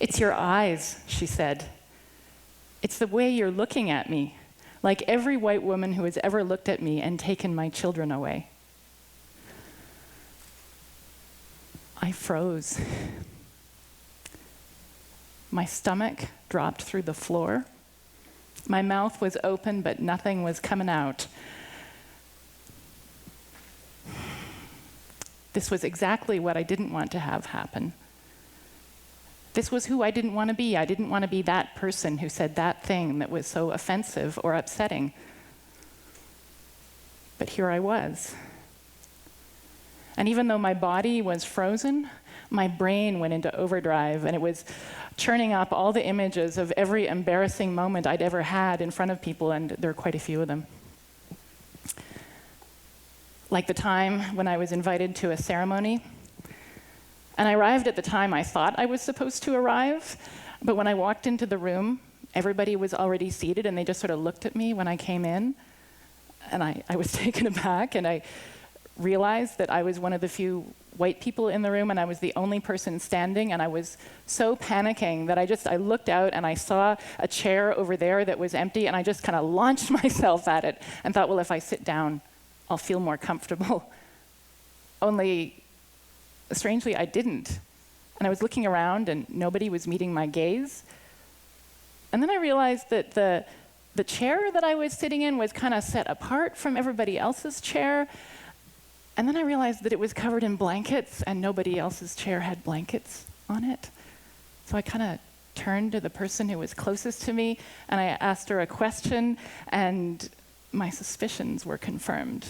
"It's your eyes," she said. "It's the way you're looking at me, like every white woman who has ever looked at me and taken my children away." I froze. My stomach dropped through the floor. My mouth was open, but nothing was coming out. This was exactly what I didn't want to have happen. This was who I didn't want to be. I didn't want to be that person who said that thing that was so offensive or upsetting. But here I was. And even though my body was frozen, my brain went into overdrive, and it was churning up all the images of every embarrassing moment I'd ever had in front of people, and there are quite a few of them. Like the time when I was invited to a ceremony, and I arrived at the time I thought I was supposed to arrive, but when I walked into the room, everybody was already seated, and they just sort of looked at me when I came in, and I was taken aback, and I realized that I was one of the few white people in the room, and I was the only person standing, and I was so panicking that I looked out and I saw a chair over there that was empty, and I just kind of launched myself at it and thought, well, if I sit down, I'll feel more comfortable. Only, strangely, I didn't. And I was looking around and nobody was meeting my gaze. And then I realized that the chair that I was sitting in was kind of set apart from everybody else's chair. And then I realized that it was covered in blankets and nobody else's chair had blankets on it. So I kind of turned to the person who was closest to me and I asked her a question, and my suspicions were confirmed.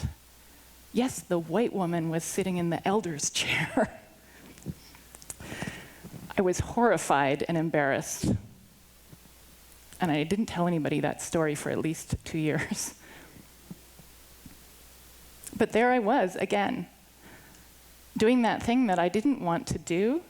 Yes, the white woman was sitting in the elder's chair. I was horrified and embarrassed. And I didn't tell anybody that story for at least 2 years. But there I was again, doing that thing that I didn't want to do,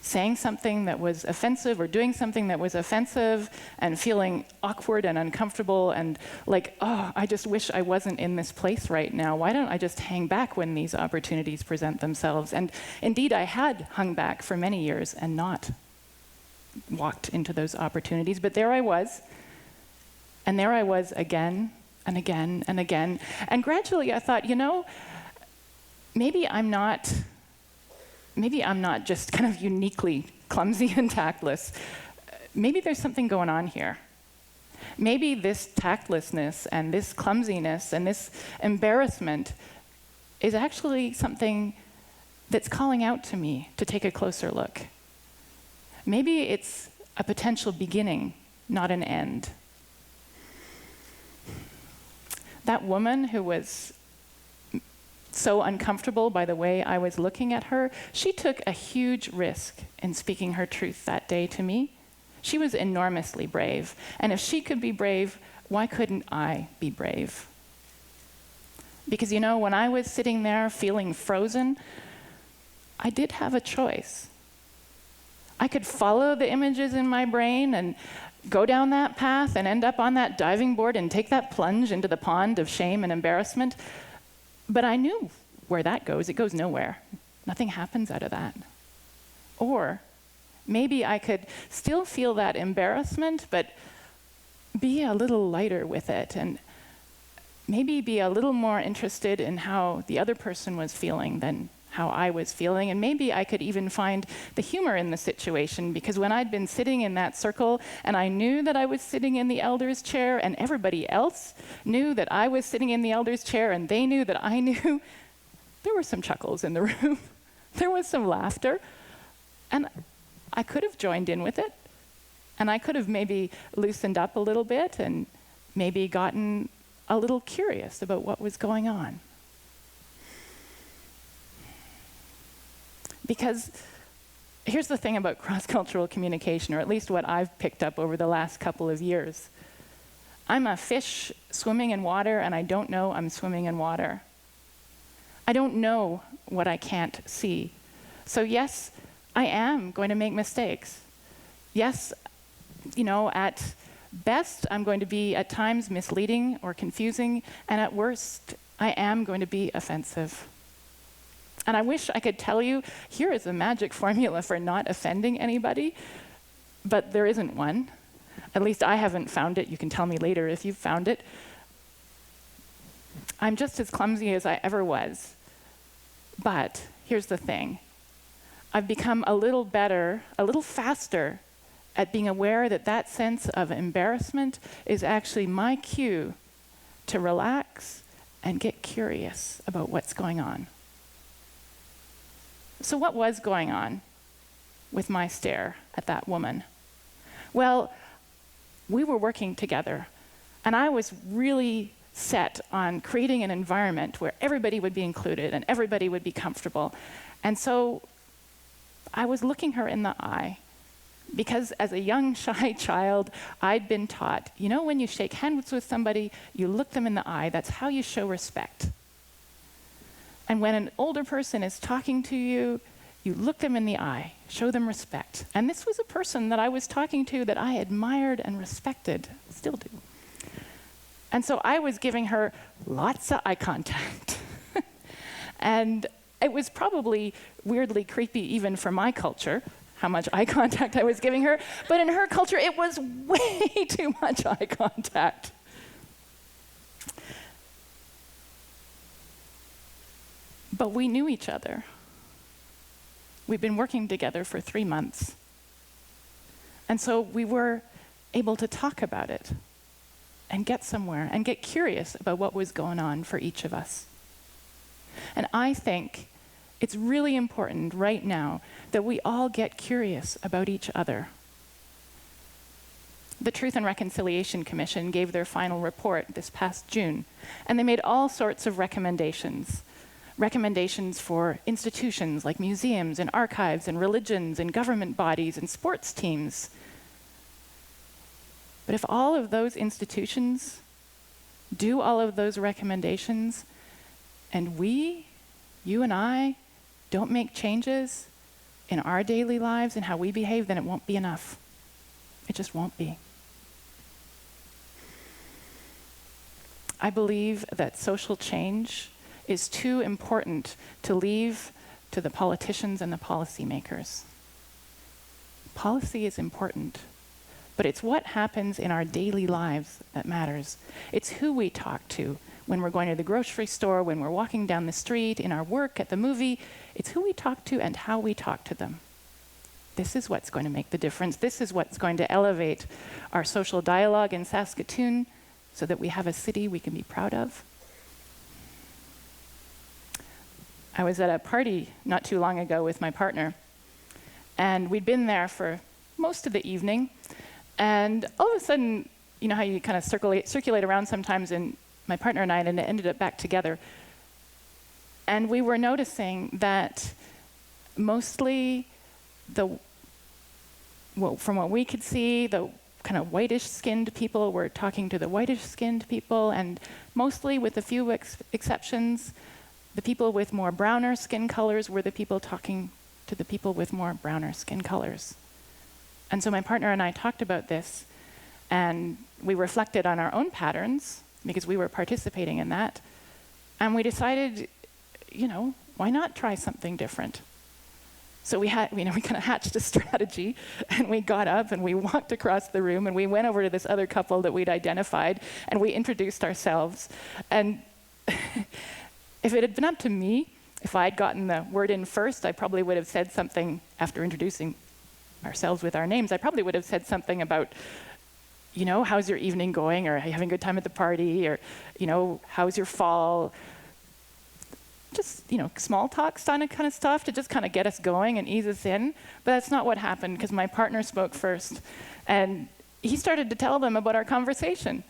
saying something that was offensive or doing something that was offensive and feeling awkward and uncomfortable and like, oh, I just wish I wasn't in this place right now. Why don't I just hang back when these opportunities present themselves? And indeed, I had hung back for many years and not walked into those opportunities. But there I was, and there I was again and again and again. And gradually I thought, maybe I'm not just kind of uniquely clumsy and tactless. Maybe there's something going on here. Maybe this tactlessness and this clumsiness and this embarrassment is actually something that's calling out to me to take a closer look. Maybe it's a potential beginning, not an end. That woman who was so uncomfortable by the way I was looking at her, she took a huge risk in speaking her truth that day to me. She was enormously brave. And if she could be brave, why couldn't I be brave? Because when I was sitting there feeling frozen, I did have a choice. I could follow the images in my brain and go down that path and end up on that diving board and take that plunge into the pond of shame and embarrassment. But I knew where that goes. It goes nowhere. Nothing happens out of that. Or maybe I could still feel that embarrassment, but be a little lighter with it and maybe be a little more interested in how the other person was feeling than how I was feeling. And maybe I could even find the humor in the situation, because when I'd been sitting in that circle and I knew that I was sitting in the elder's chair and everybody else knew that I was sitting in the elder's chair and they knew that I knew, there were some chuckles in the room. There was some laughter. And I could have joined in with it. And I could have maybe loosened up a little bit and maybe gotten a little curious about what was going on. Because here's the thing about cross-cultural communication, or at least what I've picked up over the last couple of years. I'm a fish swimming in water, and I don't know I'm swimming in water. I don't know what I can't see. So yes, I am going to make mistakes. Yes, at best, I'm going to be at times misleading or confusing, and at worst, I am going to be offensive. And I wish I could tell you, here is a magic formula for not offending anybody, but there isn't one. At least I haven't found it. You can tell me later if you've found it. I'm just as clumsy as I ever was. But here's the thing. I've become a little better, a little faster at being aware that that sense of embarrassment is actually my cue to relax and get curious about what's going on. So what was going on with my stare at that woman? Well, we were working together, and I was really set on creating an environment where everybody would be included and everybody would be comfortable. And so I was looking her in the eye, because as a young, shy child, I'd been taught, you know, when you shake hands with somebody, you look them in the eye. That's how you show respect. And when an older person is talking to you, you look them in the eye, show them respect. And this was a person that I was talking to that I admired and respected, still do. And so I was giving her lots of eye contact. And it was probably weirdly creepy even for my culture, how much eye contact I was giving her. But in her culture, it was way too much eye contact. But we knew each other. We'd been working together for 3 months. And so we were able to talk about it and get somewhere and get curious about what was going on for each of us. And I think it's really important right now that we all get curious about each other. The Truth and Reconciliation Commission gave their final report this past June, and they made all sorts of recommendations. Recommendations for institutions like museums and archives and religions and government bodies and sports teams. But if all of those institutions do all of those recommendations, and we, you and I, don't make changes in our daily lives and how we behave, then it won't be enough. It just won't be. I believe that social change is too important to leave to the politicians and the policymakers. Policy is important, but it's what happens in our daily lives that matters. It's who we talk to when we're going to the grocery store, when we're walking down the street, in our work, at the movie. It's who we talk to and how we talk to them. This is what's going to make the difference. This is what's going to elevate our social dialogue in Saskatoon so that we have a city we can be proud of. I was at a party not too long ago with my partner, and we'd been there for most of the evening, and all of a sudden, you know how you kind of circulate around sometimes, and my partner and I, and it ended up back together. And we were noticing that mostly from what we could see, the kind of whitish-skinned people were talking to the whitish-skinned people, and mostly, with a few exceptions, the people with more browner skin colors were the people talking to the people with more browner skin colors. And so my partner and I talked about this, and we reflected on our own patterns, because we were participating in that, and we decided, you know, why not try something different? So we kind of hatched a strategy, and we got up and we walked across the room and we went over to this other couple that we'd identified, and we introduced ourselves. And if it had been up to me, if I'd gotten the word in first, I probably would have said something after introducing ourselves with our names. I probably would have said something about, you know, how's your evening going? Or are you having a good time at the party? Or, you know, how's your fall? Just, you know, small talk kind of stuff to just kind of get us going and ease us in. But that's not what happened, because my partner spoke first. And he started to tell them about our conversation.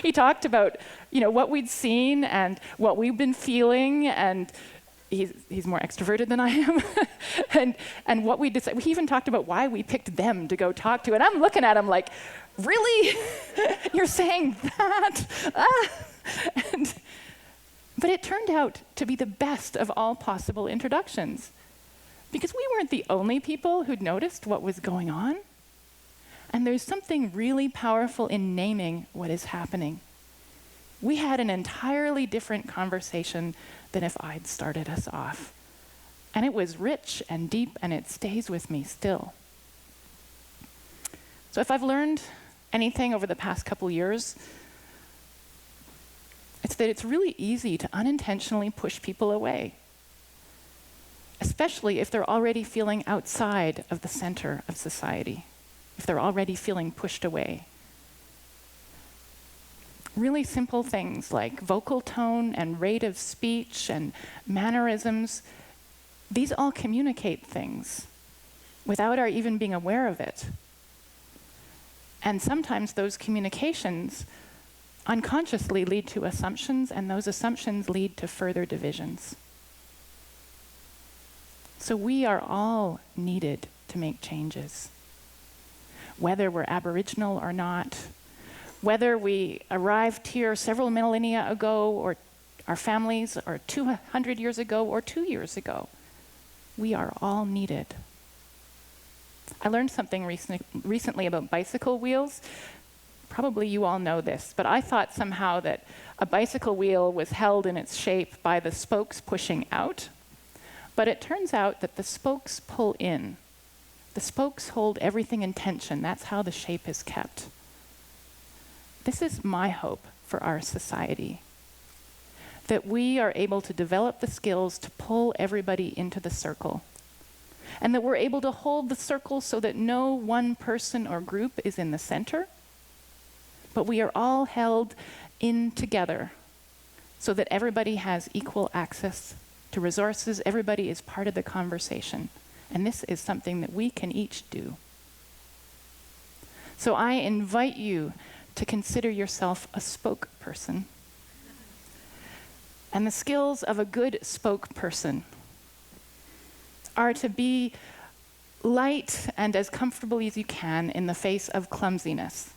He talked about, you know, what we'd seen and what we've been feeling, and he's more extroverted than I am, and what we decided. He even talked about why we picked them to go talk to, and I'm looking at him like, really? You're saying that? But it turned out to be the best of all possible introductions, because we weren't the only people who'd noticed what was going on. And there's something really powerful in naming what is happening. we had an entirely different conversation than if I'd started us off. And it was rich and deep, and it stays with me still. So if I've learned anything over the past couple years, it's that it's really easy to unintentionally push people away, especially if they're already feeling outside of the center of society, if they're already feeling pushed away. Really simple things like vocal tone and rate of speech and mannerisms, these all communicate things without our even being aware of it. And sometimes those communications unconsciously lead to assumptions, and those assumptions lead to further divisions. So we are all needed to make changes, whether we're Aboriginal or not, whether we arrived here several millennia ago, or our families are 200 years ago or 2 years ago. We are all needed. I learned something recently about bicycle wheels. Probably you all know this, but I thought somehow that a bicycle wheel was held in its shape by the spokes pushing out. But it turns out that the spokes pull in. The spokes hold everything in tension. That's how the shape is kept. This is my hope for our society, that we are able to develop the skills to pull everybody into the circle, and that we're able to hold the circle so that no one person or group is in the center, but we are all held in together so that everybody has equal access to resources, everybody is part of the conversation. And this is something that we can each do. So I invite you to consider yourself a spokesperson. And the skills of a good spokesperson are to be light and as comfortable as you can in the face of clumsiness.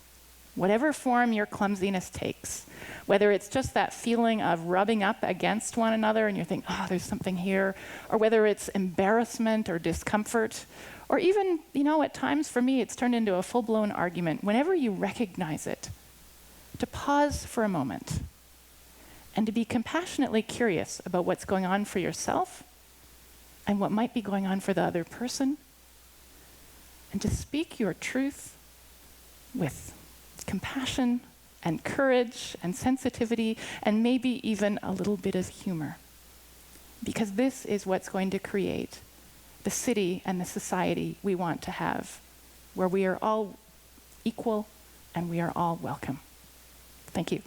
Whatever form your clumsiness takes, whether it's just that feeling of rubbing up against one another and you think, oh, there's something here, or whether it's embarrassment or discomfort, or even, at times for me, it's turned into a full-blown argument. Whenever you recognize it, to pause for a moment and to be compassionately curious about what's going on for yourself and what might be going on for the other person, and to speak your truth with compassion and courage and sensitivity and maybe even a little bit of humor. Because this is what's going to create the city and the society we want to have, where we are all equal and we are all welcome. Thank you.